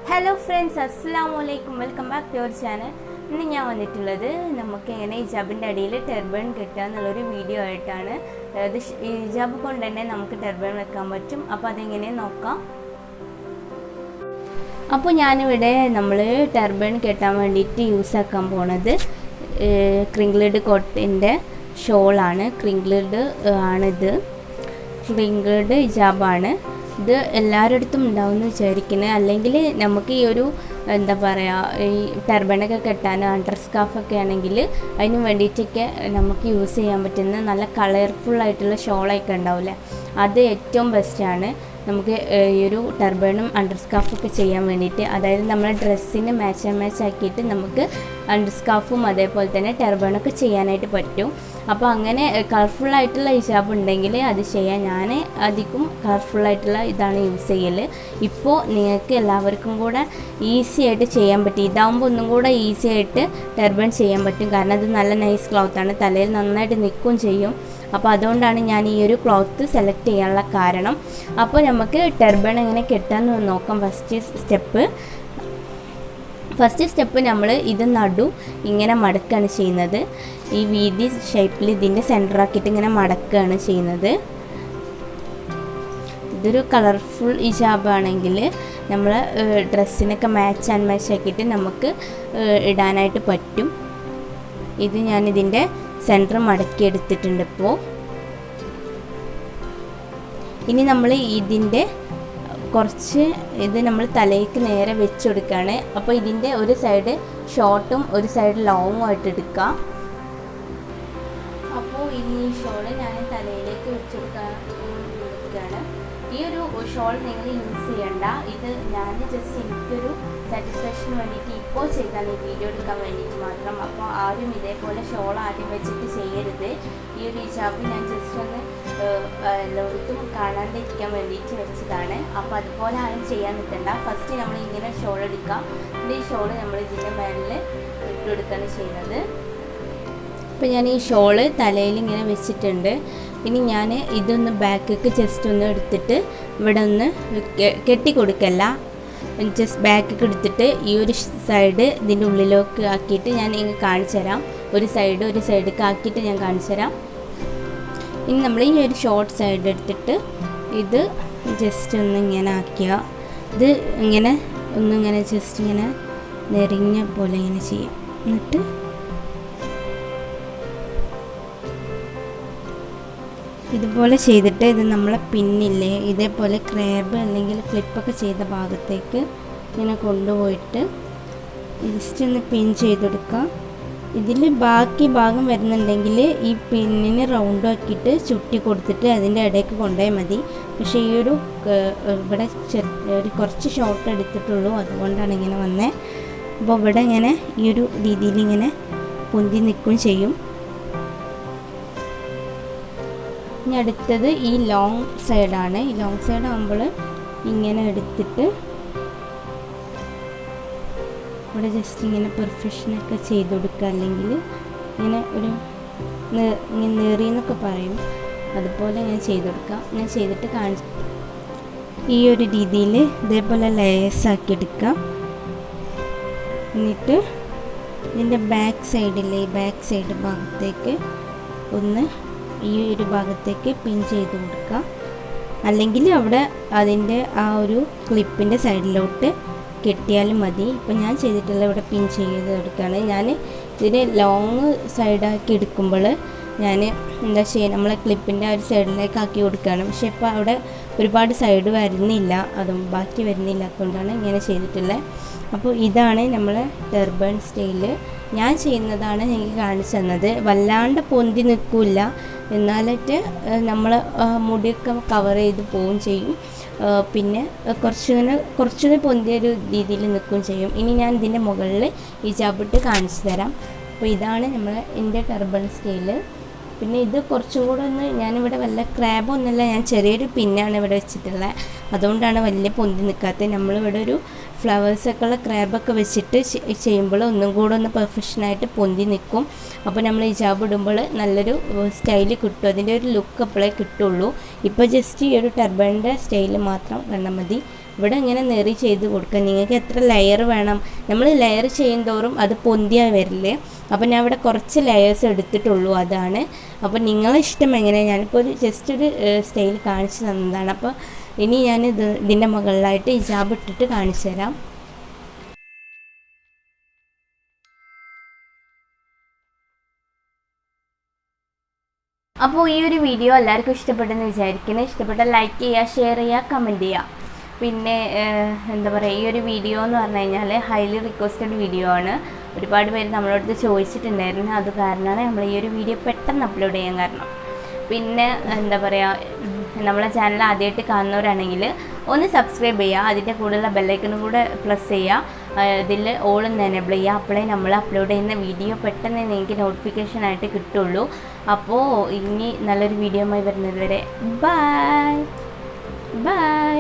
Hello friends, Assalamualaikum. Welcome back to our channel. ഇന്ന് ഞാൻ വന്നിട്ടുള്ളത് നമുക്ക് എങ്ങനെ ഹിജാബിൻ്റെ അടിയിൽ ടർബൺ കെട്ടുക എന്നുള്ളൊരു വീഡിയോ ആയിട്ടാണ്. അത് ഹിജാബ് കൊണ്ട് തന്നെ നമുക്ക് ടർബൺ വെക്കാൻ പറ്റും. അപ്പോൾ അതെങ്ങനെ നോക്കാം. അപ്പോൾ ഞാനിവിടെ നമ്മൾ ടർബൺ കെട്ടാൻ വേണ്ടിയിട്ട് യൂസ് ആക്കാൻ പോണത് ക്രിങ്ക്ലഡ് കോട്ടിൻ്റെ ഷോളാണ്. ക്രിങ്ക്ലഡ് ആണിത്. ക്രിങ്ക്ലഡ് ഹിജാബാണ്. ഇത് എല്ലാവരുടെ അടുത്തും ഉണ്ടാവുമെന്ന് വിചാരിക്കുന്നത്. അല്ലെങ്കിൽ നമുക്ക് ഈ ഒരു എന്താ പറയുക, ഈ ടർബണൊക്കെ കെട്ടാൻ അണ്ടർ സ്കാർഫൊക്കെ ആണെങ്കിൽ അതിന് വേണ്ടിയിട്ടൊക്കെ നമുക്ക് യൂസ് ചെയ്യാൻ പറ്റുന്ന നല്ല കളർഫുള്ളായിട്ടുള്ള ഷോളൊക്കെ ഉണ്ടാവില്ലേ, അത് ഏറ്റവും ബെസ്റ്റാണ് നമുക്ക് ഈ ഒരു ടർബണും അണ്ടർ സ്കാർഫൊക്കെ ചെയ്യാൻ വേണ്ടിയിട്ട്. അതായത് നമ്മളെ ഡ്രസ്സിന് മാച്ച് ആക്കിയിട്ട് നമുക്ക് അണ്ടർ സ്കാർഫും അതേപോലെ തന്നെ ടർബണൊക്കെ ചെയ്യാനായിട്ട് പറ്റും. അപ്പോൾ അങ്ങനെ കളർഫുള്ളായിട്ടുള്ള ഹിജാബ് ഉണ്ടെങ്കിൽ അത് ചെയ്യാൻ ഞാൻ അധികം കളർഫുള്ളായിട്ടുള്ള ഇതാണ് യൂസ് ചെയ്യൽ. ഇപ്പോൾ നിങ്ങൾക്ക് എല്ലാവർക്കും കൂടെ ഈസി ആയിട്ട് ചെയ്യാൻ പറ്റും. ഇതാകുമ്പോൾ ഒന്നും കൂടെ ഈസി ആയിട്ട് ടർബൺ ചെയ്യാൻ പറ്റും. കാരണം അത് നല്ല നൈസ് ക്ലോത്താണ്, തലയിൽ നന്നായിട്ട് നിൽക്കുകയും ചെയ്യും. അപ്പോൾ അതുകൊണ്ടാണ് ഞാൻ ഈ ഒരു ക്ലോത്ത് സെലക്ട് ചെയ്യാനുള്ള കാരണം. അപ്പോൾ നമുക്ക് ടർബൺ എങ്ങനെ കെട്ടാമെന്ന് നോക്കാം. ഫസ്റ്റ് സ്റ്റെപ്പ് നമ്മൾ ഇത് നടു ഇങ്ങനെ മടക്കുകയാണ് ചെയ്യുന്നത്. ഈ വീതി ഷേപ്പിൽ ഇതിൻ്റെ സെൻറ്ററാക്കിയിട്ട് ഇങ്ങനെ മടക്കുകയാണ് ചെയ്യുന്നത്. ഇതൊരു കളർഫുൾ ഹിജാബാണെങ്കിൽ നമ്മൾ ഡ്രസ്സിനൊക്കെ മാച്ച് ആക്കിയിട്ട് നമുക്ക് ഇടാനായിട്ട് പറ്റും. ഇത് ഞാനിതിൻ്റെ സെൻറ്റർ മടക്കി എടുത്തിട്ടുണ്ട്. ഇപ്പോൾ ഇനി നമ്മൾ ഇതിൻ്റെ കുറച്ച് ഇത് നമ്മൾ തലയ്ക്ക് നേരെ വെച്ച് കൊടുക്കുകയാണ്. അപ്പോൾ ഇതിൻ്റെ ഒരു സൈഡ് ഷോർട്ടും ഒരു സൈഡ് ലോങ്ങും ആയിട്ട് എടുക്കുക. അപ്പോൾ ഇനി ഈ ഷോൾ ഞാൻ തലയിലേക്ക് വെച്ച് കൊടുക്കുകയാണ്. ഈ ഒരു ഷോൾ നിങ്ങൾ യൂസ് ചെയ്യണ്ട. ഇത് ഞാൻ ജസ്റ്റ് എനിക്കൊരു സാറ്റിസ്ഫാക്ഷന് വേണ്ടിയിട്ട് ഇപ്പോൾ ചെയ്താണ്, ഈ വീഡിയോ എടുക്കാൻ വേണ്ടിയിട്ട് മാത്രം. അപ്പോൾ ആരും ഇതേപോലെ ഷോൾ ആദ്യം വെച്ചിട്ട് ചെയ്യരുത്. ഈ ഒരു ഹിജാബ് ഞാൻ ജസ്റ്റ് ഒന്ന് എല്ലായിടത്തും കാണാണ്ടിരിക്കാൻ വേണ്ടിയിട്ട് വെച്ചതാണ്. അപ്പോൾ അതുപോലെ ആരും ചെയ്യാൻ നിൽക്കണ്ട. ഫസ്റ്റ് നമ്മൾ ഇങ്ങനെ ഷോൾ എടുക്കാം. ഈ ഷോൾ നമ്മൾ ഇതിൻ്റെ മേലിൽ ഇട്ടെടുക്കുകയാണ് ചെയ്യുന്നത്. അപ്പോൾ ഞാൻ ഈ ഷോള് തലയിൽ ഇങ്ങനെ വെച്ചിട്ടുണ്ട്. ഇനി ഞാൻ ഇതൊന്ന് ബാക്കിലേക്ക് ജസ്റ്റ് ഒന്ന് എടുത്തിട്ട് ഇവിടെ ഒന്ന് കെട്ടി കൊടുക്കല്ല, ജസ്റ്റ് ബാക്കിലേക്ക് എടുത്തിട്ട് ഈ ഒരു സൈഡ് ഇതിൻ്റെ ഉള്ളിലേക്ക് ആക്കിയിട്ട് ഞാൻ ഇങ്ങനെ കാണിച്ചു തരാം. ഒരു സൈഡിലേക്ക് ആക്കിയിട്ട് ഞാൻ കാണിച്ചു തരാം. ഇനി നമ്മൾ ഈ ഒരു ഷോർട്ട് സൈഡ് എടുത്തിട്ട് ഇത് ജസ്റ്റ് ഒന്ന് ഇങ്ങനെ ആക്കിയ ഇത് ഇങ്ങനെ ഒന്നിങ്ങനെ ജസ്റ്റ് ഇങ്ങനെ നെറിഞ്ഞ പോലെ ഇങ്ങനെ ചെയ്യാം. എന്നിട്ട് ഇതുപോലെ ചെയ്തിട്ട് ഇത് നമ്മളെ പിന്നില്ലേ ഇതേപോലെ ക്രാബ് അല്ലെങ്കിൽ ക്ലിപ്പൊക്കെ ചെയ്ത ഭാഗത്തേക്ക് ഇങ്ങനെ കൊണ്ടുപോയിട്ട് ജസ്റ്റ് ഒന്ന് പിൻ ചെയ്തെടുക്കാം. ഇതിൽ ബാക്കി ഭാഗം വരുന്നുണ്ടെങ്കിൽ ഈ പിന്നിന് റൗണ്ട് ആക്കിയിട്ട് ചുറ്റി കൊടുത്തിട്ട് അതിൻ്റെ ഇടയ്ക്ക് കൊണ്ടുപോയാൽ മതി. പക്ഷേ ഈ ഒരു ഇവിടെ ഒരു കുറച്ച് ഷോർട്ട് എടുത്തിട്ടുള്ളൂ, അതുകൊണ്ടാണ് ഇങ്ങനെ വന്നത്. അപ്പോൾ ഇവിടെ ഇങ്ങനെ ഈ ഒരു രീതിയിൽ ഇങ്ങനെ പൊന്തി നിൽക്കുകയും ചെയ്യും. ഇനി അടുത്തത് ഈ ലോങ് സൈഡാണ്. ഈ ലോങ് സൈഡ് ആകുമ്പോൾ ഇങ്ങനെ എടുത്തിട്ട് ഇവിടെ ജസ്റ്റ് ഇങ്ങനെ പെർഫെക്ഷനൊക്കെ ചെയ്ത് കൊടുക്കുക. അല്ലെങ്കിൽ ഇങ്ങനെ ഒരു ഇങ്ങനെ നേറിയെന്നൊക്കെ പറയും, അതുപോലെ ഞാൻ ചെയ്ത് കൊടുക്കാം. ഞാൻ ചെയ്തിട്ട് കാണിച്ചു ഈ ഒരു രീതിയിൽ ഇതേപോലെ ലേയേഴ്സ് ആക്കി എടുക്കാം. എന്നിട്ട് ഇതിൻ്റെ ബാക്ക് സൈഡിലെ ഈ ബാക്ക് സൈഡ് ഭാഗത്തേക്ക് ഒന്ന് ഈ ഒരു ഭാഗത്തേക്ക് പിൻ ചെയ്ത് കൊടുക്കാം. അല്ലെങ്കിൽ അവിടെ അതിൻ്റെ ആ ഒരു ക്ലിപ്പിൻ്റെ സൈഡിലോട്ട് കെട്ടിയാലും മതി. ഇപ്പം ഞാൻ ചെയ്തിട്ടുള്ള ഇവിടെ പിൻ ചെയ്ത് കൊടുക്കുകയാണ്. ഞാൻ ഇതിന് ലോങ് സൈഡാക്കി എടുക്കുമ്പോൾ ഞാൻ എന്താ ചെയ്യുക, നമ്മളെ ക്ലിപ്പിൻ്റെ ആ ഒരു സൈഡിലേക്ക് ആക്കി കൊടുക്കുകയാണ്. പക്ഷേ ഇപ്പോൾ അവിടെ ഒരുപാട് സൈഡ് വരുന്നില്ല, അതും ബാക്കി വരുന്നില്ലാത്തതുകൊണ്ടാണ് ഇങ്ങനെ ചെയ്തിട്ടുള്ളത്. അപ്പോൾ ഇതാണ് നമ്മളെ ടർബൺ സ്റ്റൈല്. ഞാൻ ചെയ്യുന്നതാണ് എനിക്ക് കാണിച്ചു തന്നത്. വല്ലാണ്ട് പൊന്തി നിൽക്കില്ല, എന്നാലിട്ട് നമ്മൾ മുടിയൊക്കെ കവർ ചെയ്ത് പോവുകയും ചെയ്യും. പിന്നെ കുറച്ചുകൂടി പൊന്തിയൊരു രീതിയിൽ നിൽക്കുകയും ചെയ്യും. ഇനി ഞാൻ ഇതിൻ്റെ മുകളിൽ ഹിജാബിട്ട് കാണിച്ചു തരാം. അപ്പോൾ ഇതാണ് എൻ്റെ ടർബൺ സ്റ്റൈല്. പിന്നെ ഇത് കുറച്ചും കൂടെ ഒന്ന് ഞാനിവിടെ വല്ല ക്രാബൊന്നുമല്ല, ഞാൻ ചെറിയൊരു പിന്നാണ് ഇവിടെ വെച്ചിട്ടുള്ളത്. അതുകൊണ്ടാണ് വലിയ പൊന്തി നിൽക്കാത്തത്. നമ്മളിവിടെ ഒരു ഫ്ലവേഴ്സൊക്കെ ഉള്ള ക്രാബൊക്കെ വെച്ചിട്ട് ചെയ്യുമ്പോൾ ഒന്നും കൂടെ ഒന്ന് പെർഫെക്ഷനായിട്ട് പൊന്തി നിൽക്കും. അപ്പോൾ നമ്മൾ ഹിജാബ് ഇടുമ്പോൾ നല്ലൊരു സ്റ്റൈല് കിട്ടും, അതിൻ്റെ ഒരു ലുക്ക് അപ്പോഴേ കിട്ടുള്ളൂ. ഇപ്പോൾ ജസ്റ്റ് ഈ ഒരു ടർബണിൻ്റെ സ്റ്റൈല് മാത്രം കണ്ടാൽ മതി. ഇവിടെ ഇങ്ങനെ നെറി ചെയ്ത് കൊടുക്കുക. നിങ്ങൾക്ക് എത്ര ലെയർ വേണം, നമ്മൾ ലെയർ ചെയ്യുന്തോറും അത് പൊന്തിയാൽ വരില്ലേ. അപ്പോൾ ഞാൻ ഇവിടെ കുറച്ച് ലെയേഴ്സ് എടുത്തിട്ടുള്ളൂ, അതാണ്. അപ്പോൾ നിങ്ങളെ ഇഷ്ടം എങ്ങനെയാണ്, ഞാനിപ്പോൾ ഒരു ജസ്റ്റ് ഒരു സ്റ്റൈൽ കാണിച്ചു തന്നതാണ്. അപ്പോൾ ഇനി ഞാൻ ഇതിൻ്റെ മുകളിലായിട്ട് ഹിജാബ് ഇട്ടിട്ട് കാണിച്ചു തരാം. അപ്പോൾ ഈ ഒരു വീഡിയോ എല്ലാവർക്കും ഇഷ്ടപ്പെട്ടെന്ന് വിചാരിക്കുന്നത്. ഇഷ്ടപ്പെട്ടാൽ ലൈക്ക് ചെയ്യുക, ഷെയർ ചെയ്യുക, കമൻറ്റ് ചെയ്യുക. പിന്നെ എന്താ പറയുക, ഈ ഒരു വീഡിയോ എന്ന് പറഞ്ഞു കഴിഞ്ഞാൽ ഹൈലി റിക്വസ്റ്റഡ് വീഡിയോ ആണ്. ഒരുപാട് പേര് നമ്മളോട് ചോദിച്ചിട്ടുണ്ടായിരുന്നു. അത് കാരണമാണ് നമ്മൾ ഈ ഒരു വീഡിയോ പെട്ടെന്ന് അപ്ലോഡ് ചെയ്യാൻ കാരണം. പിന്നെ എന്താ പറയുക, നമ്മളെ ചാനൽ ആദ്യമായിട്ട് കാണുന്നവരാണെങ്കിൽ ഒന്ന് സബ്സ്ക്രൈബ് ചെയ്യുക, അതിൻ്റെ കൂടെയുള്ള ബെല്ലൈക്കനും കൂടെ പ്രസ് ചെയ്യുക, ഇതിൽ ഓളൊന്ന് എനേബിൾ ചെയ്യുക. അപ്പോഴേ നമ്മൾ അപ്ലോഡ് ചെയ്യുന്ന വീഡിയോ പെട്ടെന്ന് നിങ്ങൾക്ക് നോട്ടിഫിക്കേഷനായിട്ട് കിട്ടുള്ളൂ. അപ്പോൾ ഇനി നല്ലൊരു വീഡിയോയുമായി വരുന്നത് വരെ ബൈ ബൈ.